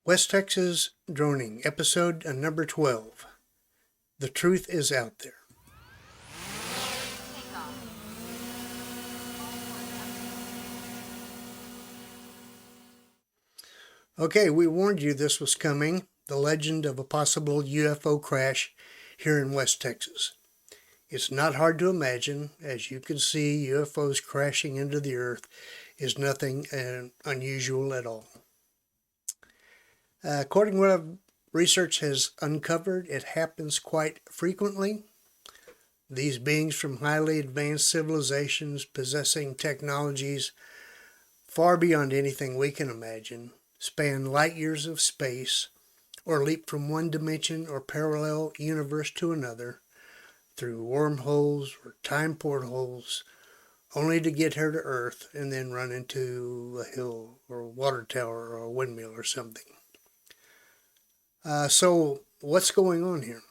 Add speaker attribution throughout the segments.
Speaker 1: West Texas Droning, episode number 12. The truth is out there. Okay, we warned you this was coming. The legend of a possible UFO crash here in West Texas. It's not hard to imagine. As you can see, UFOs crashing into the earth is nothing unusual at all. According to what research has uncovered, it happens quite frequently. These beings from highly advanced civilizations possessing technologies far beyond anything we can imagine, span light years of space, or leap from one dimension or parallel universe to another through wormholes or time portholes, only to get here to Earth and then run into a hill or a water tower or a windmill or something. So what's going on here?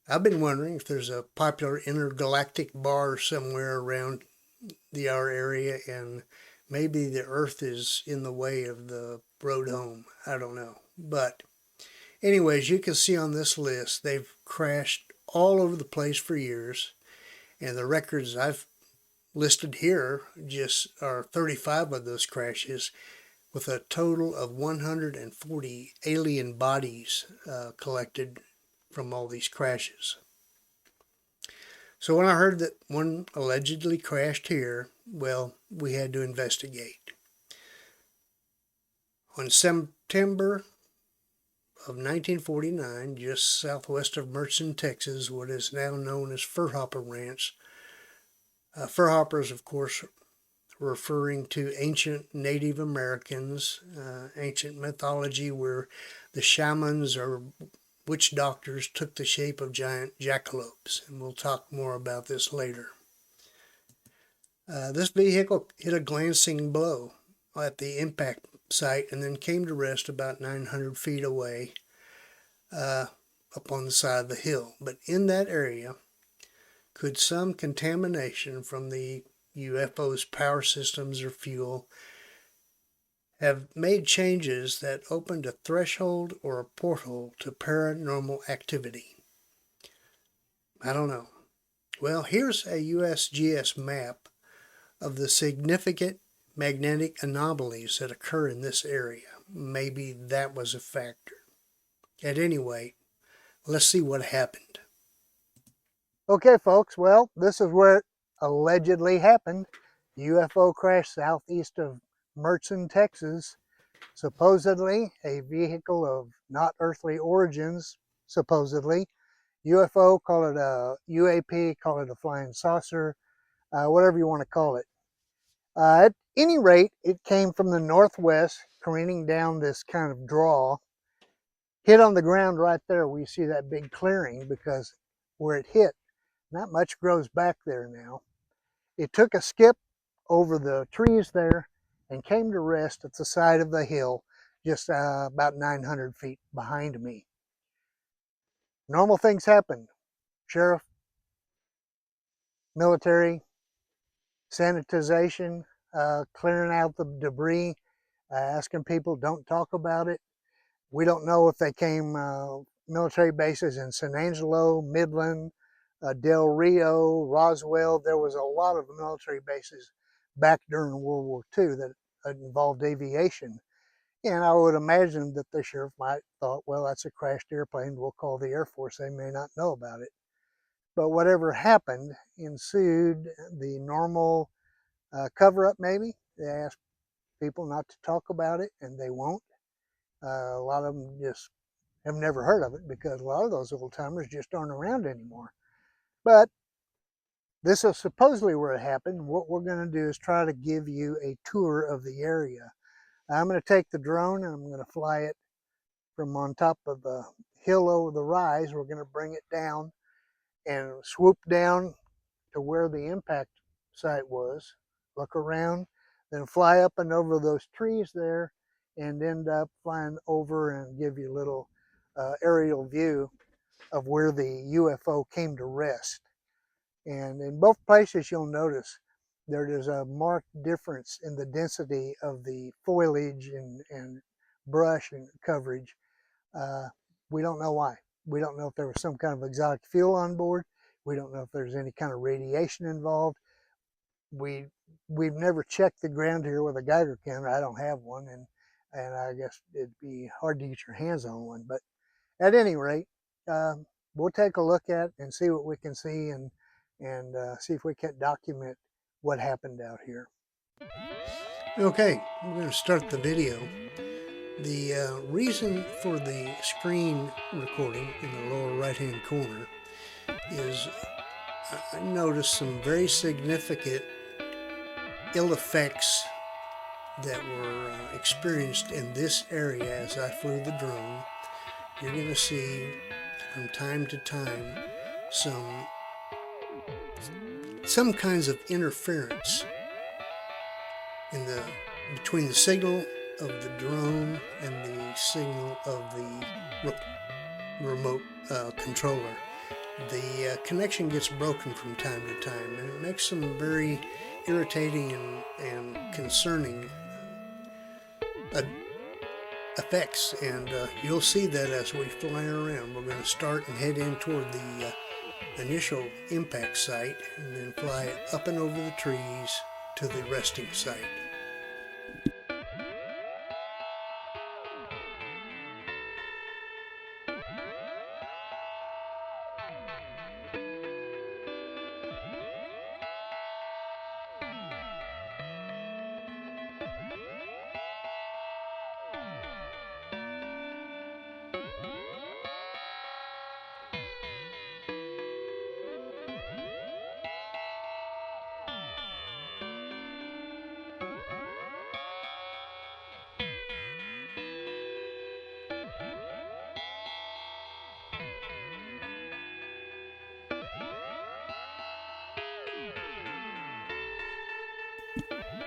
Speaker 1: I've been wondering if there's a popular intergalactic bar somewhere around our area and maybe the Earth is in the way of the road home. I don't know. But anyways, you can see on this list, they've crashed all over the place for years. And the records I've listed here just are 35 of those crashes, with a total of 140 alien bodies collected from all these crashes. So when I heard that one allegedly crashed here, well, we had to investigate. On September of 1949, just southwest of Mertzon, Texas, what is now known as Fur Hopper Ranch. Fur hoppers, of course, referring to ancient Native Americans, ancient mythology where the shamans or witch doctors took the shape of giant jackalopes, and we'll talk more about this later. This vehicle hit a glancing blow at the impact site and then came to rest about 900 feet away up on the side of the hill. But in that area, could some contamination from the UFO's power systems or fuel have made changes that opened a threshold or a portal to paranormal activity? I don't know. Well, here's a USGS map of the significant magnetic anomalies that occur in this area. Maybe that was a factor. At any rate, let's see what happened. Okay, folks, well, this is where it allegedly happened. UFO crash southeast of Mertzon, Texas. Supposedly a vehicle of not earthly origins, supposedly. UFO, call it a UAP, call it a flying saucer, whatever you want to call it. At any rate, it came from the northwest, careening down this kind of draw, hit on the ground right there where you see that big clearing, because where it hit, not much grows back there now. It took a skip over the trees there and came to rest at the side of the hill, just about 900 feet behind me. Normal things happen. Sheriff, military, sanitization, clearing out the debris, asking people don't talk about it. We don't know if they came military bases in San Angelo, Midland, Del Rio, Roswell. There was a lot of military bases back during World War II that involved aviation. And I would imagine that the sheriff might thought, well, that's a crashed airplane. We'll call the Air Force. They may not know about it. But whatever happened ensued the normal cover-up maybe. They asked people not to talk about it, and they won't. A lot of them just have never heard of it because a lot of those old-timers just aren't around anymore. But this is supposedly where it happened. What we're going to do is try to give you a tour of the area. I'm going to take the drone and I'm going to fly it from on top of the hill over the rise. We're going to bring it down and swoop down to where the impact site was, look around, then fly up and over those trees there and end up flying over and give you a little aerial view of where the UFO came to rest. And in both places you'll notice there is a marked difference in the density of the foliage and brush and coverage. We don't know why. We don't know if there was some kind of exotic fuel on board. We don't know if there's any kind of radiation involved. We've never checked the ground here with a Geiger counter. I don't have one, and I guess it'd be hard to get your hands on one. But at any rate, we'll take a look at and see what we can see, and see if we can document what happened out here. Okay, we're going to start the video. The reason for the screen recording in the lower right hand corner is I noticed some very significant ill effects that were experienced in this area as I flew the drone. You're going to see from time to time some kinds of interference in between the signal of the drone and the signal of the remote controller. The connection gets broken from time to time, and it makes some very irritating and concerning effects, and you'll see that as we fly around. We're going to start and head in toward the initial impact site and then fly up and over the trees to the resting site.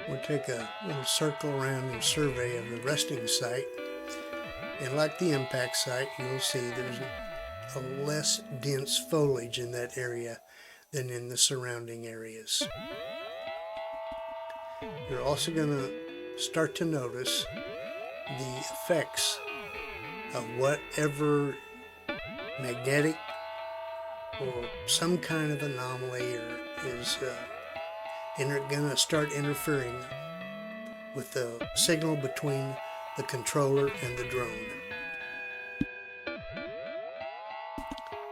Speaker 1: We'll take a little circle around and survey of the resting site, and like the impact site, you'll see there's a less dense foliage in that area than in the surrounding areas. You're also going to start to notice the effects of whatever magnetic or some kind of anomaly is going to start interfering with the signal between the controller and the drone.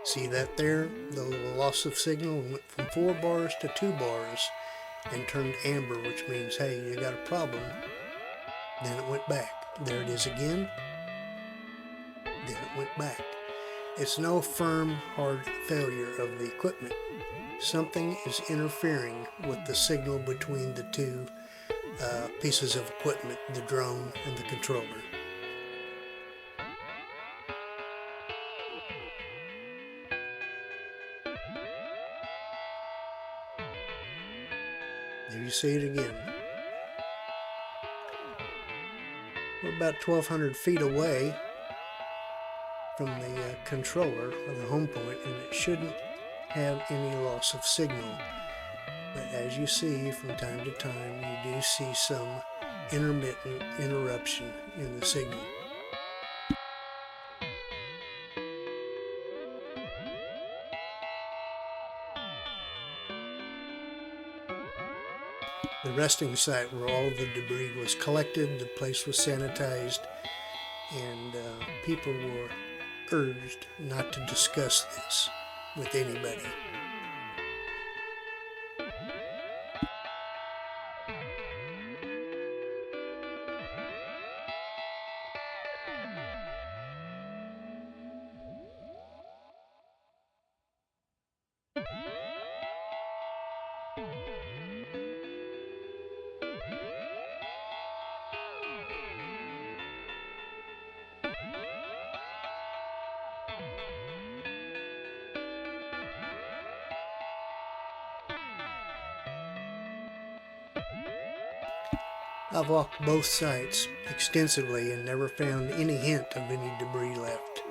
Speaker 1: See that there? The little loss of signal went from 4 bars to 2 bars and turned amber, which means, hey, you got a problem. Then it went back. There it is again. Then it went back. It's no firm, hard failure of the equipment. Something is interfering with the signal between the two pieces of equipment, the drone and the controller. There you see it again. We're about 1,200 feet away from the controller or the home point, and it shouldn't have any loss of signal. But as you see, from time to time, you do see some intermittent interruption in the signal. The resting site where all of the debris was collected, the place was sanitized, and people were urged not to discuss this with anybody. I've walked both sites extensively and never found any hint of any debris left.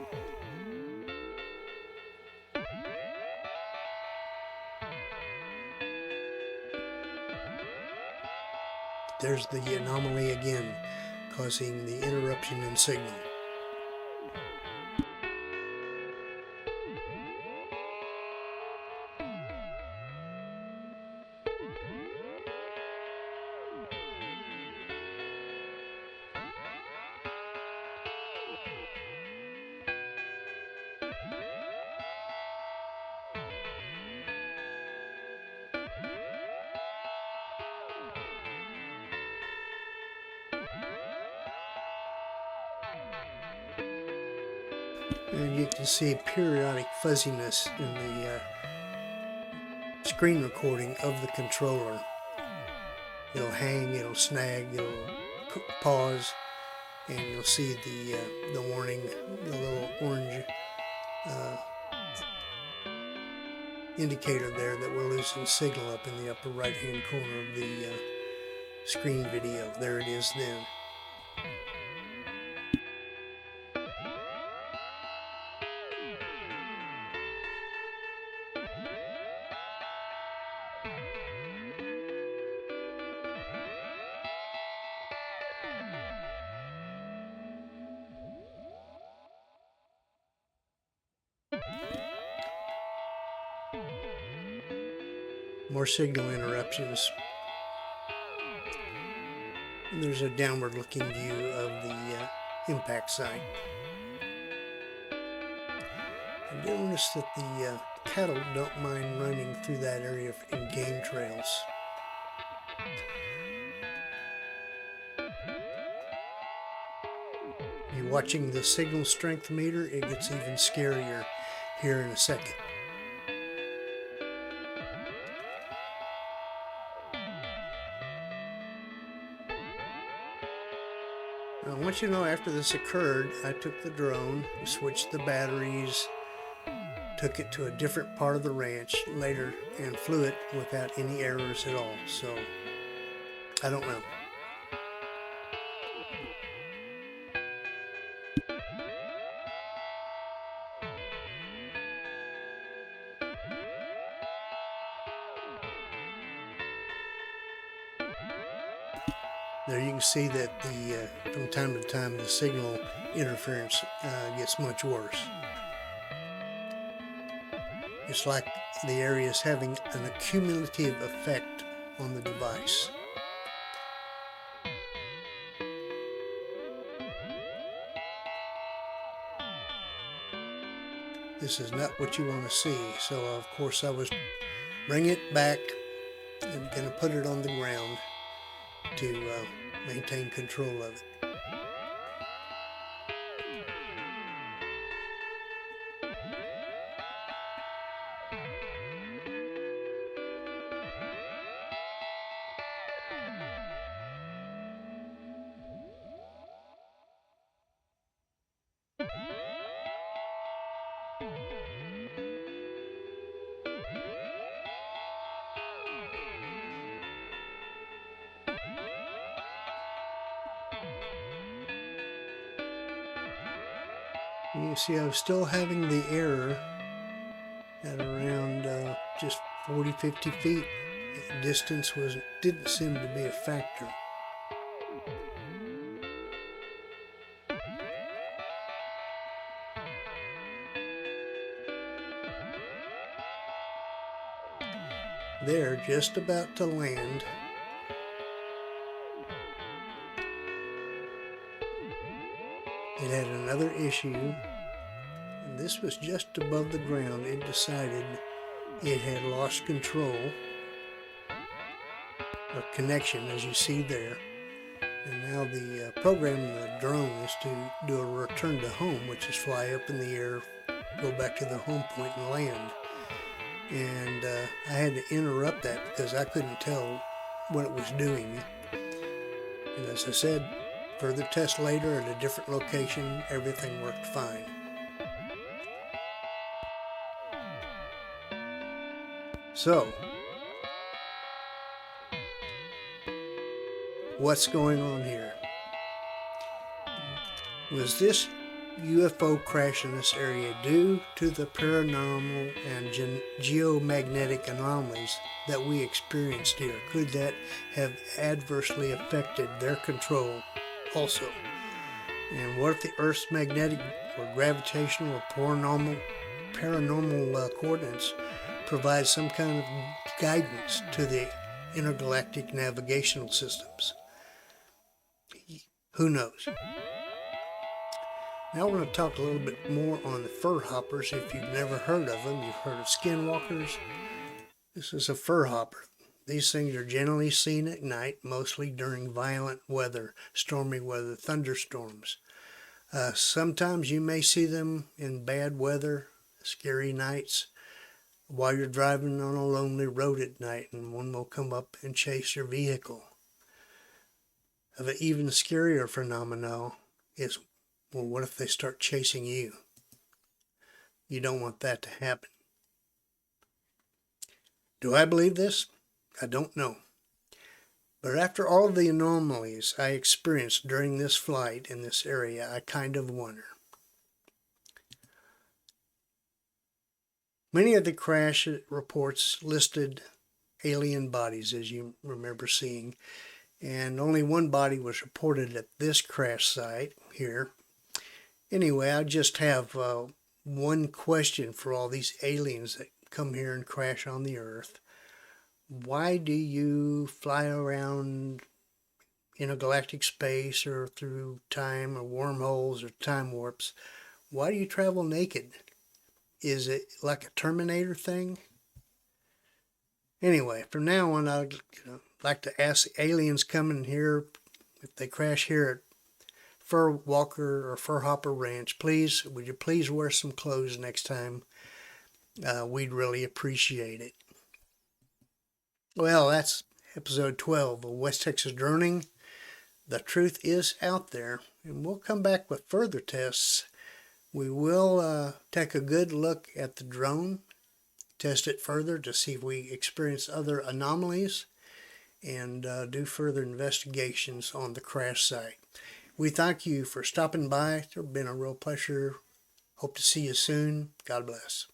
Speaker 1: There's the anomaly again, causing the interruption in signal. And you can see periodic fuzziness in the screen recording of the controller. It'll hang, it'll snag, it'll pause, and you'll see the warning, the little orange indicator there that we're losing signal up in the upper right hand corner of the screen video. There it is then. More signal interruptions. And there's a downward looking view of the impact site. I do notice that the cattle don't mind running through that area in game trails. You're watching the signal strength meter, it gets even scarier here in a second. Now, I want you to know, after this occurred, I took the drone, switched the batteries, took it to a different part of the ranch later, and flew it without any errors at all. So, I don't know. There you can see that from time to time the signal interference gets much worse. It's like the area is having an accumulative effect on the device. This is not what you want to see, so of course I was bringing it back and going to put it on the ground to maintain control of it. You see, I was still having the error at around just 40-50 feet. Distance didn't seem to be a factor. They're just about to land. It had another issue, and this was just above the ground. It decided it had lost control of connection, as you see there. And now the program in the drone is to do a return to home, which is fly up in the air, go back to the home point and land. And I had to interrupt that because I couldn't tell what it was doing. And as I said, further test later at a different location, everything worked fine. So, what's going on here? Was this UFO crash in this area due to the paranormal and geomagnetic anomalies that we experienced here? Could that have adversely affected their control also. And what if the Earth's magnetic or gravitational or paranormal coordinates provide some kind of guidance to the intergalactic navigational systems? Who knows? Now we're going to talk a little bit more on the fur hoppers. If you've never heard of them, you've heard of skinwalkers. This is a fur hopper. These things are generally seen at night, mostly during violent weather, stormy weather, thunderstorms. Sometimes you may see them in bad weather, scary nights, while you're driving on a lonely road at night, and one will come up and chase your vehicle. An even scarier phenomenon is, well, what if they start chasing you? You don't want that to happen. Do I believe this? I don't know. But after all of the anomalies I experienced during this flight in this area, I kind of wonder. Many of the crash reports listed alien bodies, as you remember seeing, and only one body was reported at this crash site here. Anyway, I just have one question for all these aliens that come here and crash on the Earth. Why do you fly around intergalactic space or through time or wormholes or time warps? Why do you travel naked? Is it like a Terminator thing? Anyway, from now on, I'd like to ask the aliens coming here, if they crash here at Fur Walker or Fur Hopper Ranch, would you please wear some clothes next time? We'd really appreciate it. Well, that's episode 12 of West Texas Droning. The truth is out there, and we'll come back with further tests. We will take a good look at the drone, test it further to see if we experience other anomalies, and do further investigations on the crash site. We thank you for stopping by. It's been a real pleasure. Hope to see you soon. God bless.